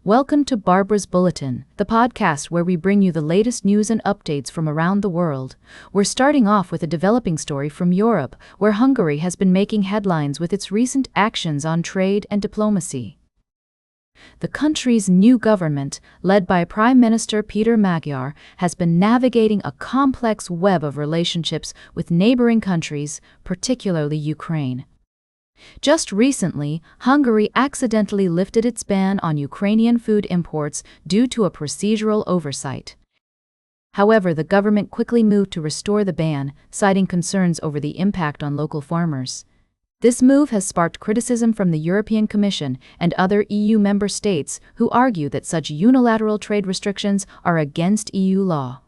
Welcome to Barbara's Bulletin, the podcast where we bring you the latest news and updates from around the world. We're starting off with a developing story from Europe, where Hungary has been making headlines with its recent actions on trade and diplomacy. The country's new government, led by Prime Minister Péter Magyar, has been navigating a complex web of relationships with neighboring countries, particularly Ukraine. Just recently, Hungary accidentally lifted its ban on Ukrainian food imports due to a procedural oversight. However, the government quickly moved to restore the ban, citing concerns over the impact on local farmers. This move has sparked criticism from the European Commission and other EU member states who argue that such unilateral trade restrictions are against EU law.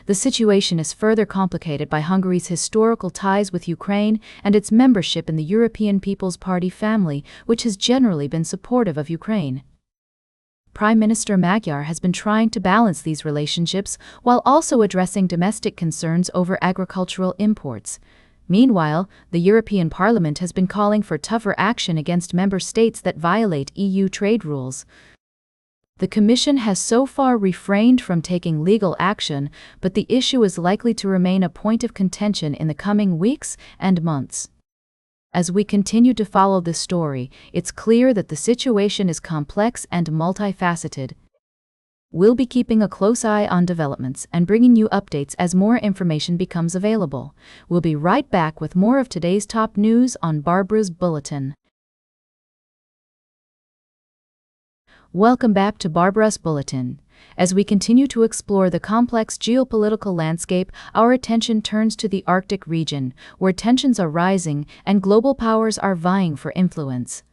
The situation is further complicated by Hungary's historical ties with Ukraine and its membership in the European People's Party family, which has generally been supportive of Ukraine. Prime Minister Magyar has been trying to balance these relationships while also addressing domestic concerns over agricultural imports. Meanwhile, the European Parliament has been calling for tougher action against member states that violate EU trade rules. The Commission has so far refrained from taking legal action, but the issue is likely to remain a point of contention in the coming weeks and months. As we continue to follow this story, it's clear that the situation is complex and multifaceted. We'll be keeping a close eye on developments and bringing you updates as more information becomes available. We'll be right back with more of today's top news on Barbara's Bulletin. Welcome back to Barbara's Bulletin. As we continue to explore the complex geopolitical landscape, our attention turns to the Arctic region, where tensions are rising and global powers are vying for influence.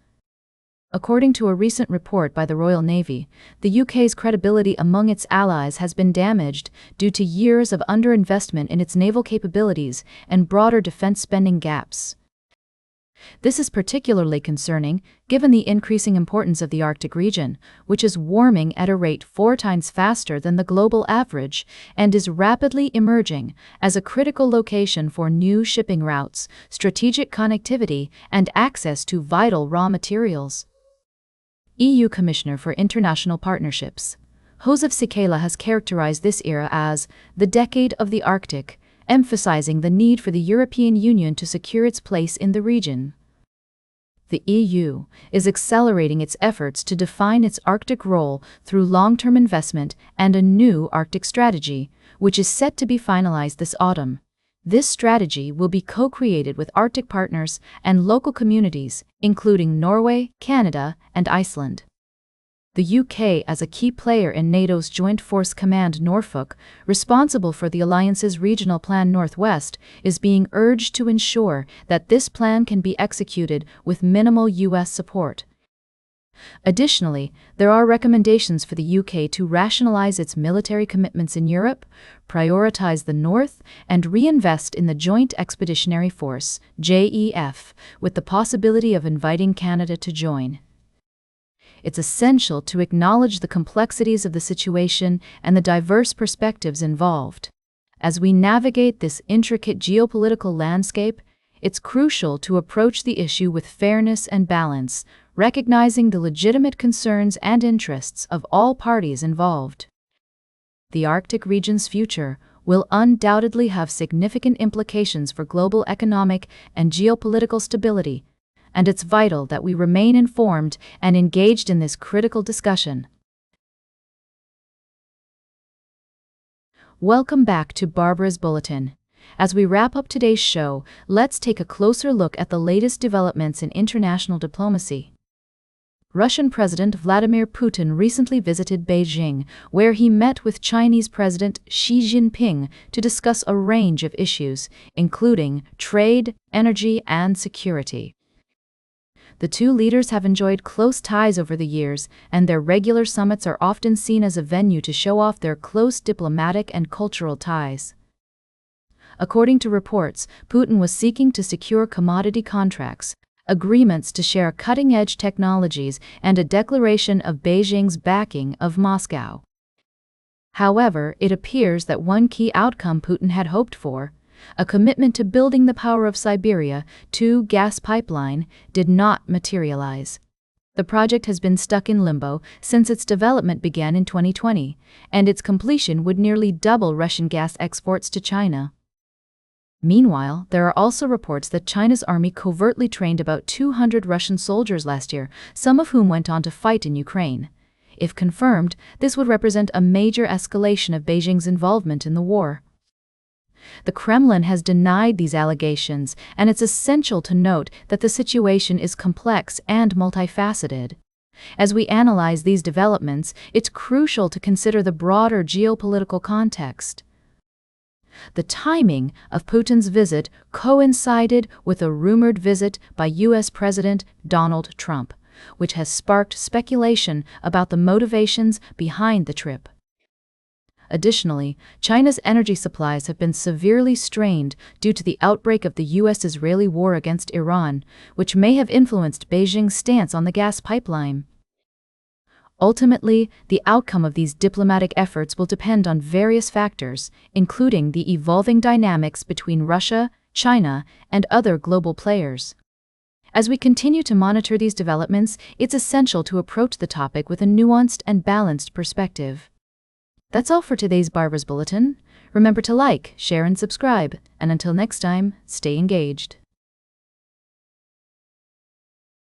According to a recent report by the Royal Navy, the UK's credibility among its allies has been damaged due to years of underinvestment in its naval capabilities and broader defense spending gaps. This is particularly concerning, given the increasing importance of the Arctic region, which is warming at a rate 4 times faster than the global average and is rapidly emerging as a critical location for new shipping routes, strategic connectivity, and access to vital raw materials. EU Commissioner for International Partnerships Josef Sikela has characterized this era as the decade of the Arctic, emphasizing the need for the European Union to secure its place in the region. The EU is accelerating its efforts to define its Arctic role through long-term investment and a new Arctic strategy, which is set to be finalized this autumn. This strategy will be co-created with Arctic partners and local communities, including Norway, Canada, and Iceland. The UK, as a key player in NATO's Joint Force Command Norfolk, responsible for the alliance's Regional Plan Northwest, is being urged to ensure that this plan can be executed with minimal US support. Additionally, there are recommendations for the UK to rationalize its military commitments in Europe, prioritize the North, and reinvest in the Joint Expeditionary Force, JEF, with the possibility of inviting Canada to join. It's essential to acknowledge the complexities of the situation and the diverse perspectives involved. As we navigate this intricate geopolitical landscape, it's crucial to approach the issue with fairness and balance, recognizing the legitimate concerns and interests of all parties involved. The Arctic region's future will undoubtedly have significant implications for global economic and geopolitical stability, and it's vital that we remain informed and engaged in this critical discussion. Welcome back to Barbara's Bulletin. As we wrap up today's show, let's take a closer look at the latest developments in international diplomacy. Russian President Vladimir Putin recently visited Beijing, where he met with Chinese President Xi Jinping to discuss a range of issues, including trade, energy, and security. The two leaders have enjoyed close ties over the years, and their regular summits are often seen as a venue to show off their close diplomatic and cultural ties. According to reports, Putin was seeking to secure commodity contracts, agreements to share cutting-edge technologies, and a declaration of Beijing's backing of Moscow. However, it appears that one key outcome Putin had hoped for, a commitment to building the Power of Siberia 2 gas pipeline, did not materialize. The project has been stuck in limbo since its development began in 2020, and its completion would nearly double Russian gas exports to China. Meanwhile, there are also reports that China's army covertly trained about 200 Russian soldiers last year, some of whom went on to fight in Ukraine. If confirmed, this would represent a major escalation of Beijing's involvement in the war. The Kremlin has denied these allegations, and it's essential to note that the situation is complex and multifaceted. As we analyze these developments, it's crucial to consider the broader geopolitical context. The timing of Putin's visit coincided with a rumored visit by U.S. President Donald Trump, which has sparked speculation about the motivations behind the trip. Additionally, China's energy supplies have been severely strained due to the outbreak of the U.S.-Israeli war against Iran, which may have influenced Beijing's stance on the gas pipeline. Ultimately, the outcome of these diplomatic efforts will depend on various factors, including the evolving dynamics between Russia, China, and other global players. As we continue to monitor these developments, it's essential to approach the topic with a nuanced and balanced perspective. That's all for today's Barbara's Bulletin. Remember to like, share, and subscribe. And until next time, stay engaged.